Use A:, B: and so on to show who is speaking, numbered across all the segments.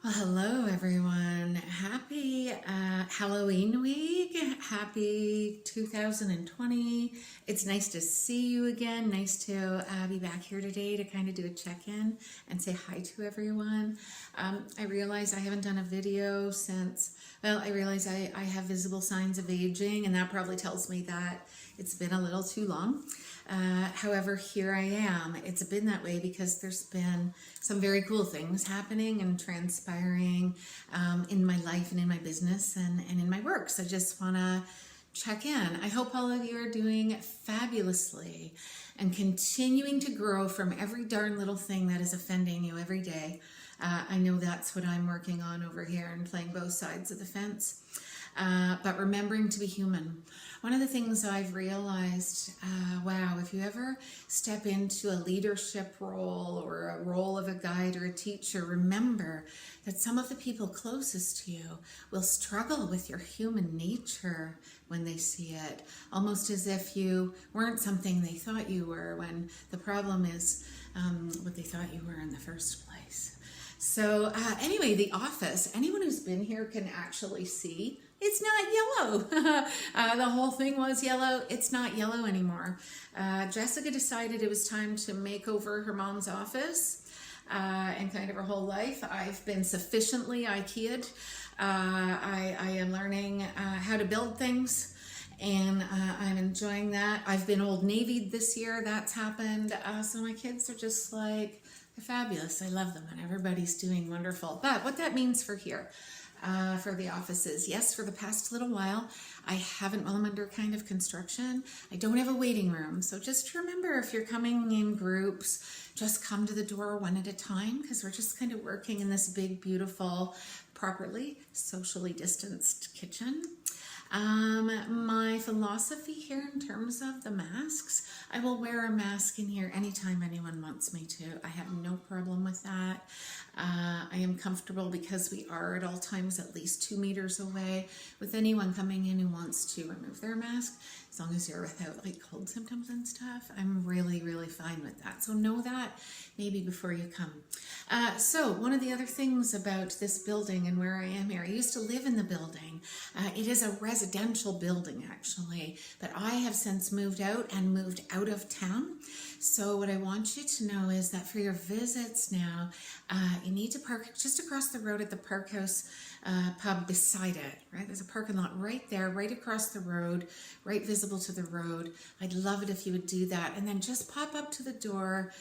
A: Well, hello everyone. Happy Halloween week. Happy 2020. It's nice to see you again. Nice to be back here today to kind of do a check-in and say hi to everyone. I realize I haven't done a video since, well, I realize I have visible signs of aging, and that probably tells me that it's been a little too long. However, here I am. It's been that way because there's been some very cool things happening and transpiring in my life and in my business and in my work. So I just want to check in. I hope all of you are doing fabulously and continuing to grow from every darn little thing that is offending you every day. I know that's what I'm working on over here and playing both sides of the fence. But remembering to be human. One of the things I've realized, wow, if you ever step into a leadership role or a role of a guide or a teacher, remember that some of the people closest to you will struggle with your human nature when they see it, almost as if you weren't something they thought you were, when the problem is what they thought you were in the first place. So anyway, The Office, anyone who's been here can actually see it's not yellow. The whole thing was yellow. It's not yellow anymore. Jessica decided it was time to make over her mom's office and kind of her whole life. I've been sufficiently IKEA'd. I am learning how to build things, and I'm enjoying that. I've been Old Navy'd this year. That's happened. So my kids are just like, they're fabulous. I love them, and everybody's doing wonderful. But what that means for here, for the offices, yes, for the past little while, I haven't, well, I'm under kind of construction. I don't have a waiting room. So just remember, if you're coming in groups, just come to the door one at a time, because we're just kind of working in this big, beautiful, properly socially distanced kitchen. My philosophy here in terms of the masks, I will wear a mask in here anytime anyone wants me to. I have no problem with that. I am comfortable because we are at all times at least 2 meters away with anyone coming in who wants to remove their mask. As long as you're without like cold symptoms and stuff, I'm really, really fine with that. So know that maybe before you come. So one of the other things about this building and where I am here, I used to live in the building. It is a residential building actually, but I have since moved out and moved out of town. So what I want you to know is that for your visits now, you need to park just across the road at the Park House pub beside it, right? There's a parking lot right there, right across the road, right visible to the road. I'd love it if you would do that. And then just pop up to the door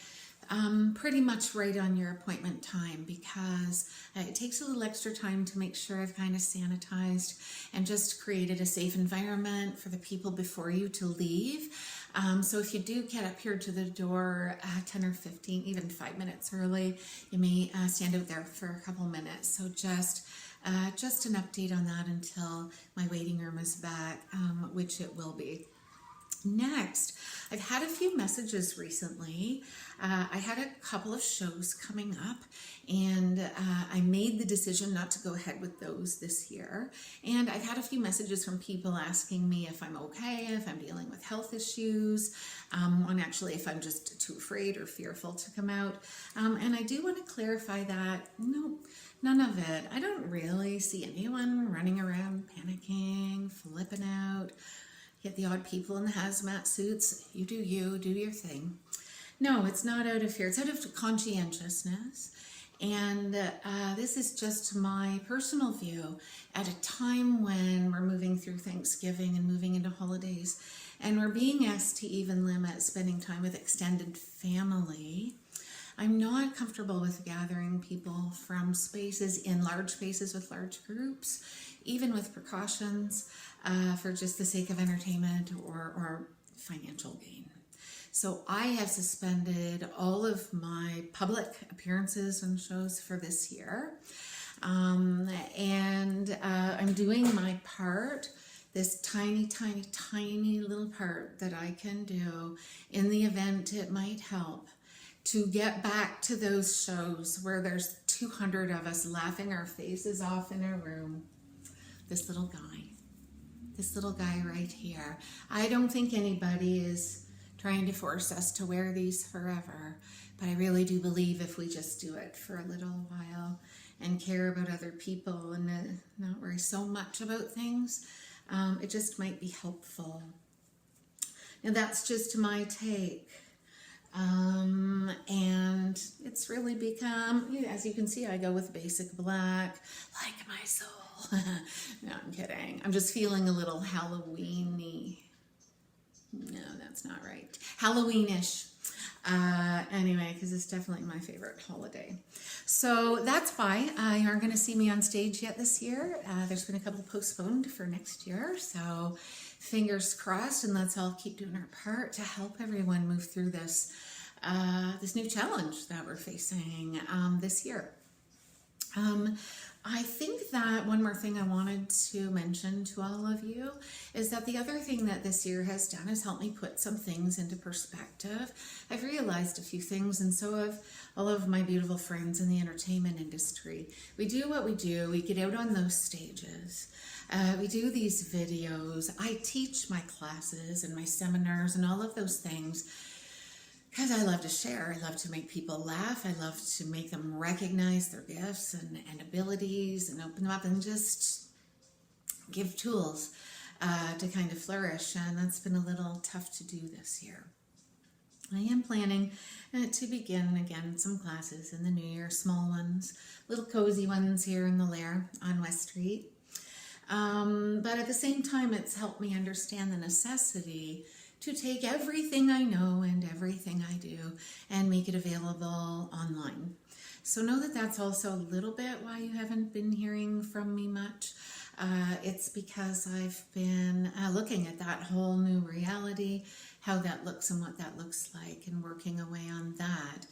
A: pretty much right on your appointment time, because it takes a little extra time to make sure I've kind of sanitized and just created a safe environment for the people before you to leave. So if you do get up here to the door 10 or 15, even 5 minutes early, you may stand out there for a couple minutes. So just an update on that until my waiting room is back, which it will be. Next, I've had a few messages recently. I had a couple of shows coming up, and I made the decision not to go ahead with those this year. And I've had a few messages from people asking me if I'm okay, if I'm dealing with health issues, and actually if I'm just too afraid or fearful to come out. And I do want to clarify that, no, none of it. I don't really see anyone running around panicking, flipping out. Get the odd people in the hazmat suits. You, do your thing. No, it's not out of fear. It's out of conscientiousness. And this is just my personal view at a time when we're moving through Thanksgiving and moving into holidays, and we're being asked to even limit spending time with extended family. I'm not comfortable with gathering people from spaces in large spaces with large groups, even with precautions, for just the sake of entertainment or financial gain. So I have suspended all of my public appearances and shows for this year. And I'm doing my part, this tiny, tiny, tiny little part that I can do in the event it might help to get back to those shows where there's 200 of us laughing our faces off in a room. This little guy right here. I don't think anybody is trying to force us to wear these forever, But I really do believe if we just do it for a little while and care about other people and not worry so much about things, it just might be helpful. Now that's just my take. And it's really become, as you can see, I go with basic black, like my soul. No, I'm kidding. I'm just feeling a little Halloween-y. No, that's not right. Halloweenish. Anyway, because it's definitely my favorite holiday. So that's why you aren't going to see me on stage yet this year. There's been a couple postponed for next year. So fingers crossed, and let's all keep doing our part to help everyone move through this new challenge that we're facing this year. I think that one more thing I wanted to mention to all of you is that the other thing that this year has done is helped me put some things into perspective. I've realized a few things, and so have all of my beautiful friends in the entertainment industry. We do what we do. We get out on those stages. We do these videos. I teach my classes and my seminars and all of those things because I love to share. I love to make people laugh. I love to make them recognize their gifts and abilities and open them up and just give tools to kind of flourish. And that's been a little tough to do this year. I am planning to begin again some classes in the new year, small ones, little cozy ones here in the lair on West Street. But at the same time, it's helped me understand the necessity to take everything I know and everything I do and make it available online. So know that that's also a little bit why you haven't been hearing from me much. It's because I've been looking at that whole new reality, how that looks and what that looks like, and working away on that.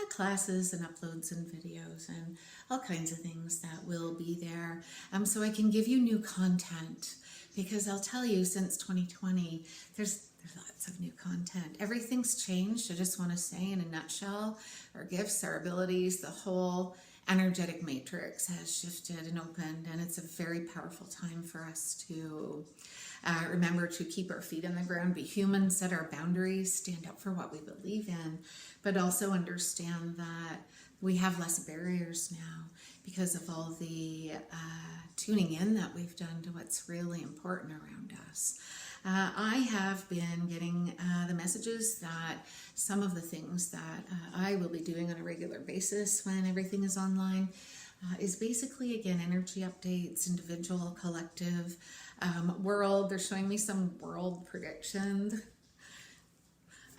A: Classes and uploads and videos and all kinds of things that will be there. So I can give you new content, because I'll tell you, since 2020, there's lots of new content. Everything's changed. I just want to say in a nutshell, our gifts, our abilities, the whole energetic matrix has shifted and opened, and it's a very powerful time for us to remember to keep our feet on the ground, be human, set our boundaries, stand up for what we believe in, but also understand that we have less barriers now because of all the tuning in that we've done to what's really important around us. I have been getting the messages that some of the things that I will be doing on a regular basis when everything is online is basically, again, energy updates, individual, collective, world. They're showing me some world predictions.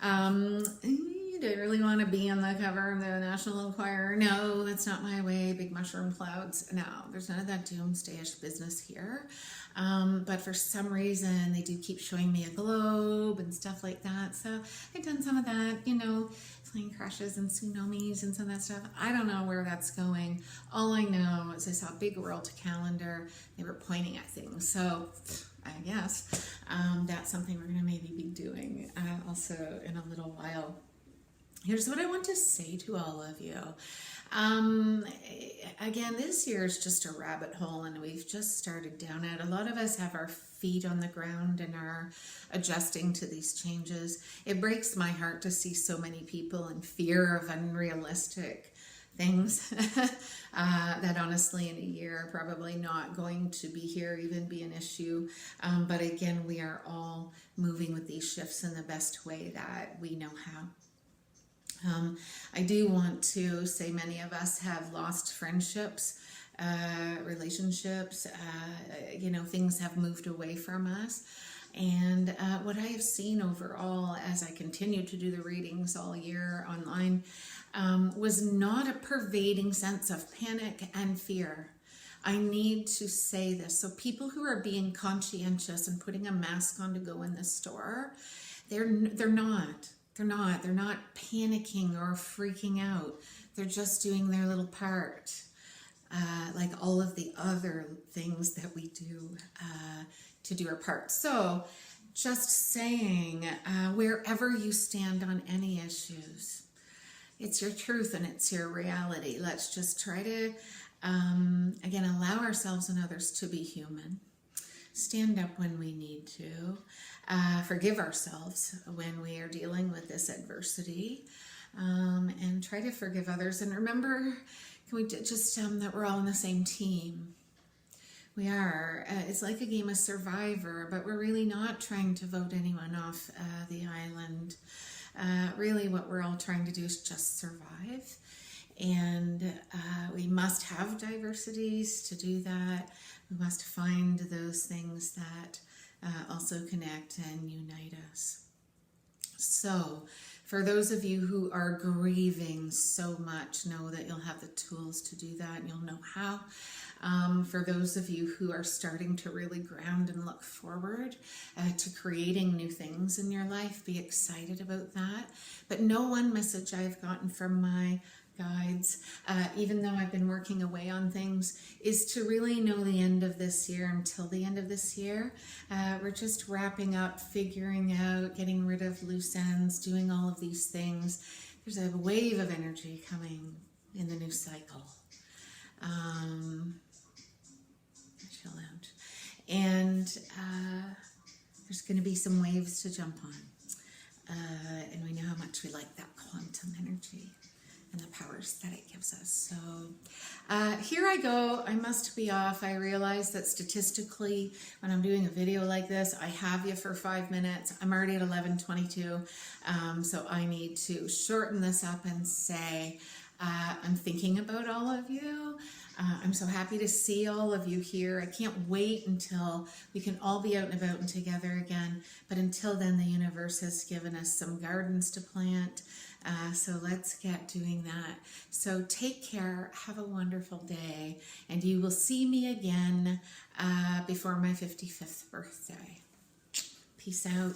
A: Do I really want to be on the cover of the National Enquirer? No, that's not my way. Big mushroom clouds. No, there's none of that doomsday-ish business here. But for some reason, they do keep showing me a globe and stuff like that. So I've done some of that, plane crashes and tsunamis and some of that stuff. I don't know where that's going. All I know is I saw a big world calendar. They were pointing at things. So I guess that's something we're going to maybe be doing also in a little while. Here's what I want to say to all of you. Again, this year is just a rabbit hole, and we've just started down it. A lot of us have our feet on the ground and are adjusting to these changes. It breaks my heart to see so many people in fear of unrealistic things that honestly in a year are probably not going to be here, even be an issue. But again, we are all moving with these shifts in the best way that we know how. I do want to say many of us have lost friendships, relationships, things have moved away from us. And what I have seen overall as I continue to do the readings all year online was not a pervading sense of panic and fear. I need to say this. So people who are being conscientious and putting a mask on to go in the store, they're not panicking or freaking out. They're just doing their little part, like all of the other things that we do to do our part. So just saying, wherever you stand on any issues, it's your truth and it's your reality. Let's just try to, again, allow ourselves and others to be human. Stand up when we need to. Forgive ourselves when we are dealing with this adversity. and try to forgive others. And remember, can we just that we're all on the same team? We are. It's like a game of Survivor, but we're really not trying to vote anyone off the island. Really, what we're all trying to do is just survive. And we must have diversities to do that. We must find those things that also connect and unite us. So, for those of you who are grieving so much, know that you'll have the tools to do that, and you'll know how. For those of you who are starting to really ground and look forward to creating new things in your life, be excited about that. But know one message I've gotten from my guides, even though I've been working away on things, is to really know the end of this year until the end of this year. We're just wrapping up, figuring out, getting rid of loose ends, doing all of these things. There's a wave of energy coming in the new cycle. Chill out. And there's going to be some waves to jump on. And we know how much we like that quantum energy and the powers that it gives us. So here I go. I must be off. I realize that statistically, when I'm doing a video like this, I have you for 5 minutes. I'm already at 11:22. So I need to shorten this up and say, I'm thinking about all of you. I'm so happy to see all of you here. I can't wait until we can all be out and about and together again. But until then, the universe has given us some gardens to plant. So let's get doing that. So take care. Have a wonderful day. And you will see me again before my 55th birthday. Peace out.